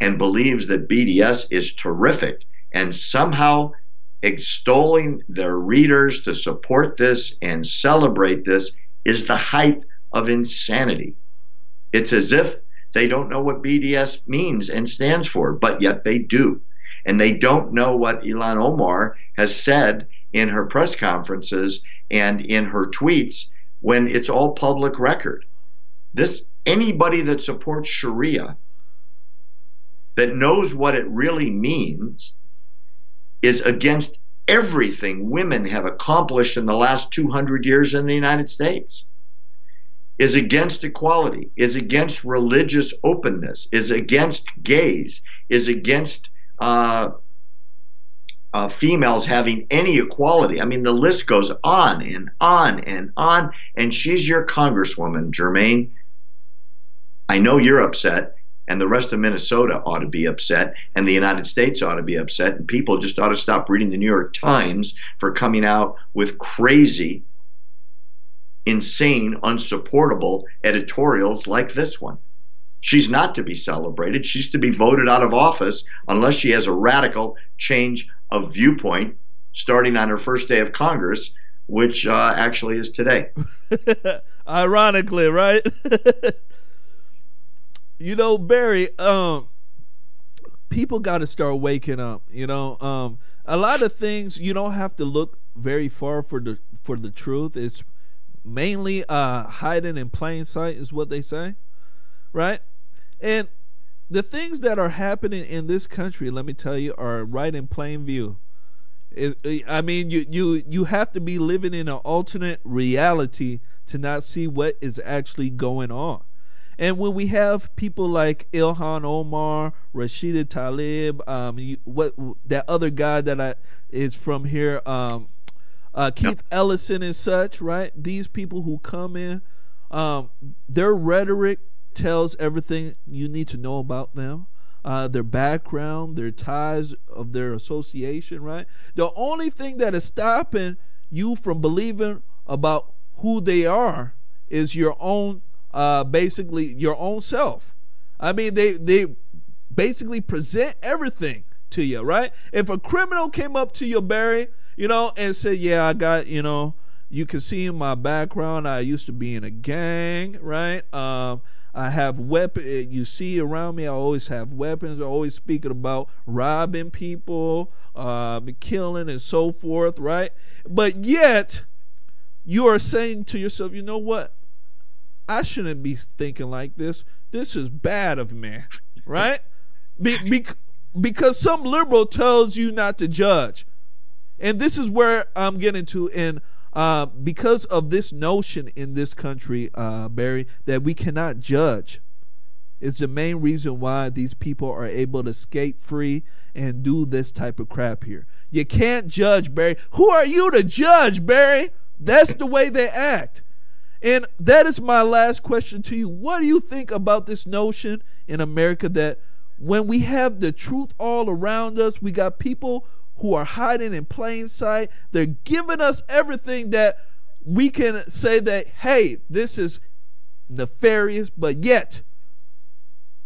and believes that BDS is terrific, and somehow extolling their readers to support this and celebrate this is the height of insanity. It's as if they don't know what BDS means and stands for, but yet they do. And they don't know what Ilhan Omar has said in her press conferences and in her tweets when it's all public record. Anybody that supports Sharia, that knows what it really means, is against everything women have accomplished in the last 200 years in the United States, is against equality, is against religious openness, is against gays, is against females having any equality. I mean, the list goes on and on and on, and she's your congresswoman, Jermaine. I know you're upset, and the rest of Minnesota ought to be upset, and the United States ought to be upset, and people just ought to stop reading the New York Times for coming out with crazy, insane, unsupportable editorials like this one. She's not to be celebrated. She's to be voted out of office unless she has a radical change of viewpoint starting on her first day of Congress, which actually is today. Ironically, right? You know, Barry, people got to start waking up. You know, a lot of things you don't have to look very far for the truth. It's mainly hiding in plain sight, is what they say, right? And the things that are happening in this country, let me tell you, are right in plain view. I mean, you have to be living in an alternate reality to not see what is actually going on. And when we have people like Ilhan Omar, Rashida Tlaib, that other guy that is from here, Keith Ellison and such, right? These people who come in, their rhetoric tells everything you need to know about them, their background, their ties of their association, right? The only thing that is stopping you from believing about who they are is your own, basically your own self. I mean, they basically present everything to you, right? If a criminal came up to you, Barry, you know, and said, yeah, I got, you know, you can see in my background, I used to be in a gang, right? I have weapons. You see around me, I always have weapons. I always speaking about robbing people, killing, and so forth, right? But yet, you are saying to yourself, you know what? I shouldn't be thinking like this. This is bad of me, right? Because some liberal tells you not to judge. And this is where I'm getting to. And because of this notion in this country, Barry, that we cannot judge, is the main reason why these people are able to skate free and do this type of crap here. You can't judge, Barry. Who are you to judge, Barry? That's the way they act. And that is my last question to you. What do you think about this notion in America that when we have the truth all around us, we got people who are hiding in plain sight. They're giving us everything that we can say that, hey, this is nefarious, but yet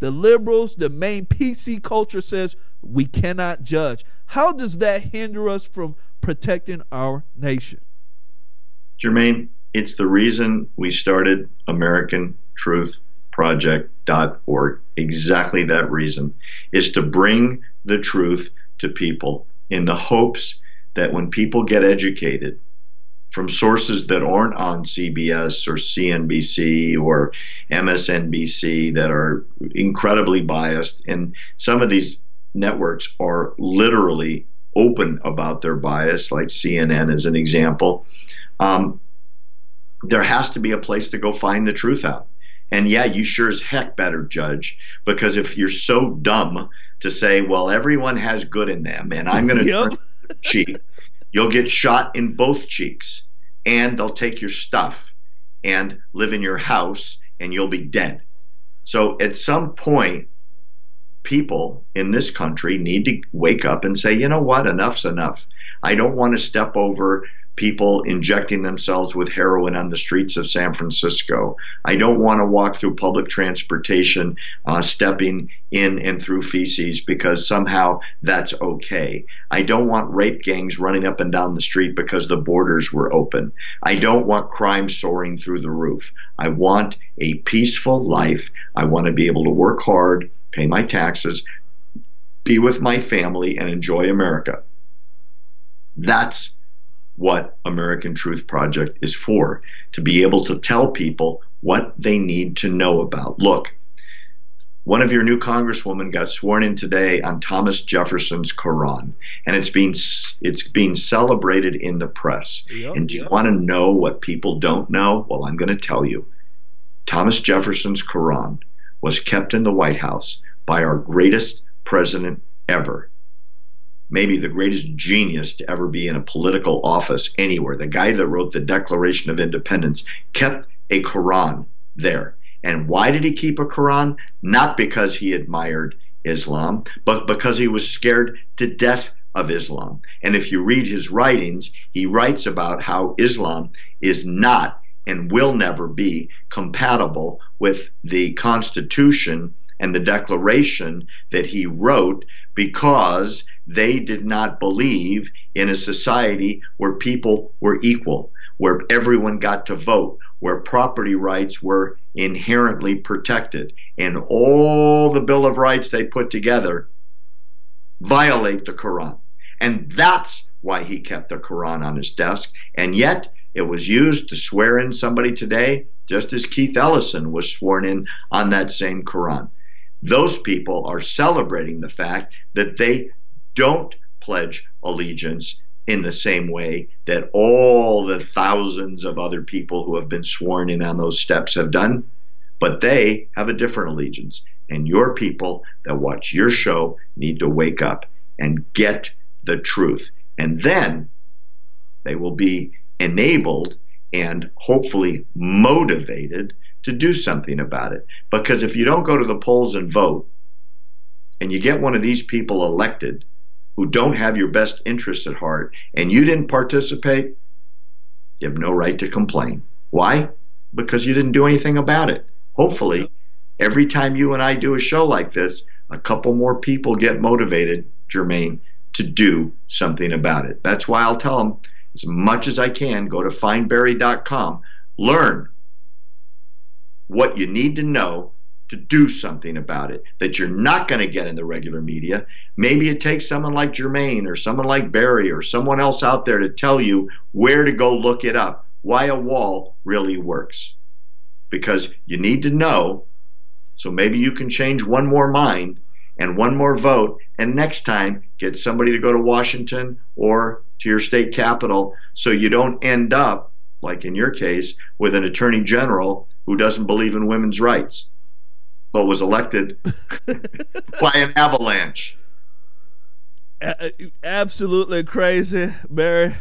the liberals, the main PC culture says we cannot judge. How does that hinder us from protecting our nation? Jermaine, it's the reason we started AmericanTruthProject.org. Exactly that reason is to bring the truth to people, in the hopes that when people get educated from sources that aren't on CBS or CNBC or MSNBC, that are incredibly biased, and some of these networks are literally open about their bias, like CNN as an example, there has to be a place to go find the truth out. And yeah, you sure as heck better judge, because if you're so dumb to say, well, everyone has good in them, and I'm going to turn the cheek, you'll get shot in both cheeks, and they'll take your stuff and live in your house, and you'll be dead. So at some point, people in this country need to wake up and say, you know what, enough's enough. I don't want to step over people injecting themselves with heroin on the streets of San Francisco. I don't want to walk through public transportation stepping in and through feces because somehow that's okay. I don't want rape gangs running up and down the street because the borders were open. I don't want crime soaring through the roof. I want a peaceful life. I want to be able to work hard, pay my taxes, be with my family, and enjoy America. That's what American Truth Project is for, to be able to tell people what they need to know about. Look, one of your new congresswomen got sworn in today on Thomas Jefferson's Quran, and it's being celebrated in the press. Yep, and do you want to know what people don't know? Well, I'm going to tell you. Thomas Jefferson's Quran was kept in the White House by our greatest president ever. Maybe the greatest genius to ever be in a political office anywhere. The guy that wrote the Declaration of Independence kept a Quran there. And why did he keep a Quran? Not because he admired Islam, but because he was scared to death of Islam. And if you read his writings, he writes about how Islam is not and will never be compatible with the Constitution and the Declaration that he wrote, because they did not believe in a society where people were equal, where everyone got to vote, where property rights were inherently protected. And all the Bill of Rights they put together violate the Quran. And that's why he kept the Quran on his desk. And yet it was used to swear in somebody today, just as Keith Ellison was sworn in on that same Quran. Those people are celebrating the fact that they don't pledge allegiance in the same way that all the thousands of other people who have been sworn in on those steps have done, but they have a different allegiance. And your people that watch your show need to wake up and get the truth. And then they will be enabled and hopefully motivated to do something about it. Because if you don't go to the polls and vote, and you get one of these people elected who don't have your best interests at heart, and you didn't participate, you have no right to complain. Why? Because you didn't do anything about it. Hopefully, every time you and I do a show like this, a couple more people get motivated, Jermaine, to do something about it. That's why I'll tell them, as much as I can, go to findberry.com, learn what you need to know to do something about it that you're not going to get in the regular media. Maybe it takes someone like Jermaine or someone like Barry or someone else out there to tell you where to go look it up, why a wall really works. Because you need to know, so maybe you can change one more mind and one more vote, and next time get somebody to go to Washington or to your state capital, so you don't end up, like in your case, with an attorney general who doesn't believe in women's rights, but was elected by an avalanche. Absolutely crazy, Barry.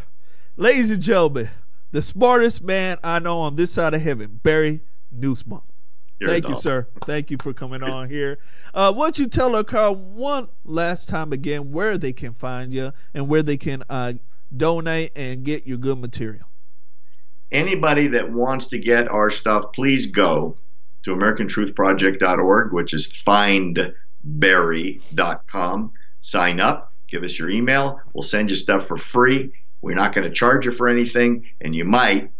Ladies and gentlemen, the smartest man I know on this side of heaven, Barry Nussbaum. Thank you, sir. Thank you for coming on here. Why don't you tell her, Carl, one last time again where they can find you and where they can donate and get your good material. Anybody that wants to get our stuff, please go to AmericanTruthProject.org, which is findberry.com. Sign up, give us your email. We'll send you stuff for free. We're not going to charge you for anything, and you might,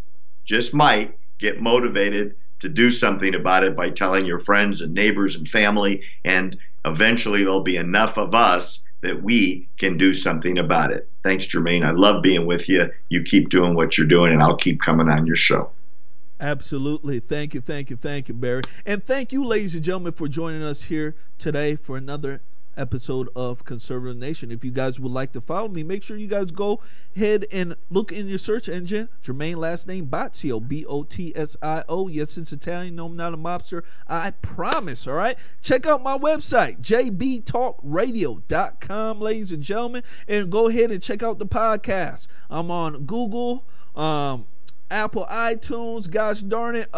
just might, get motivated to do something about it by telling your friends and neighbors and family, and eventually there'll be enough of us that we can do something about it. Thanks, Jermaine. I love being with you. You keep doing what you're doing, and I'll keep coming on your show. Absolutely. Thank you, thank you, thank you, Barry. And thank you, ladies and gentlemen, for joining us here today for another episode of Conservative Nation. If you guys would like to follow me, make sure you guys go ahead and look in your search engine. Jermaine, last name Botsio, Botsio. Yes, it's Italian. No, I'm not a mobster. I promise. All right. Check out my website, jbtalkradio.com, ladies and gentlemen, and go ahead and check out the podcast. I'm on Google, Apple iTunes, gosh darn it,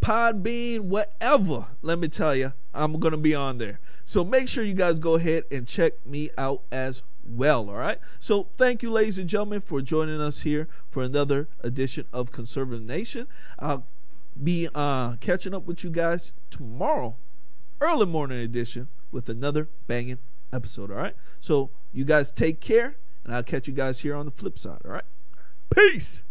Podbean, whatever. Let me tell you, I'm going to be on there. So make sure you guys go ahead and check me out as well. All right. So thank you, ladies and gentlemen, for joining us here for another edition of Conservative Nation. I'll be catching up with you guys tomorrow, early morning edition, with another banging episode. All right. So you guys take care, and I'll catch you guys here on the flip side. All right. Peace.